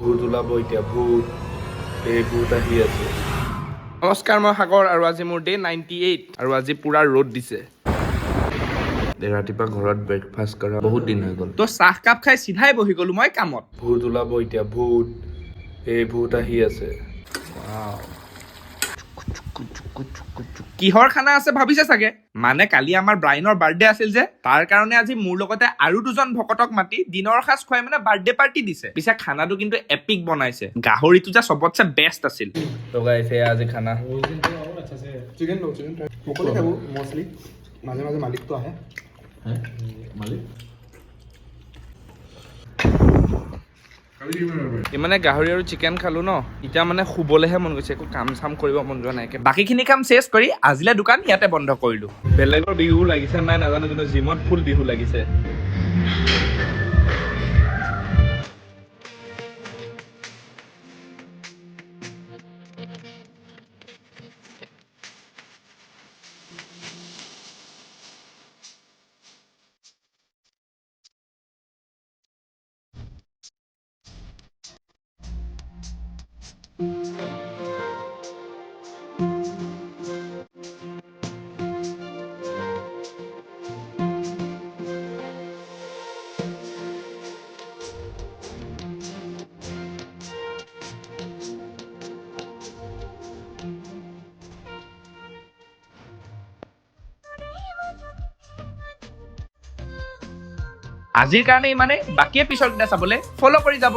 ভূত ওলাব এতিয়া ভূত এই ভূত আহি আছে। নমস্কাৰ, মই সাগৰ আৰু আজি মোৰ ডে 98 আৰু আজি পুৰা ৰ'দ দিছে। ৰাতিপুৱা ঘৰত ব্ৰেকফাষ্ট কৰা বহুত দিন হৈ গ'ল। তো চাহ কাপ খাই চিধাই বহি গ'লো মই কামত। ভূত ওলাব এতিয়া ভূত এই ভূত আহি আছে। কিহৰ খানা আছে ভাবিছে চাগে? মানে কালি আমাৰ ব্ৰাইনৰ বাৰ্থডে আছিল যে, তাৰ কাৰণে আজি মোৰ লগতে আৰু দুজন ভকতক মাতি দিনৰ সাজ খুৱাই মানে বাৰ্থডে পাৰ্টি দিছে। পিছে খানাটো কিন্তু এপিক বনাইছে। গাহৰিটো যে চবতছে বেষ্ট আছিল। তো গাইছ এয়া আজি খানা। चिकन लो चिकन ट्राई मोकले है वो मोस्टली माझे माझे मालिक तो आहे মানে গাহৰি আৰু চিকেন খালো ন, এতিয়া মানে শুবলেহে মন গৈছে, একো কাম চাম কৰিব মন যোৱা নাই। বাকীখিনি কাম চেছ কৰি আজিলে দোকান ইয়াতে বন্ধ কৰিলো। বেলেগৰ বিহু লাগিছে নাই নাজানো, কিন্তু জিমত ফুল বিহু লাগিছে। আজিৰ কাৰণে ইমানেই, বাকী এপিছড চাবলৈ ফ'ল' কৰি যাব।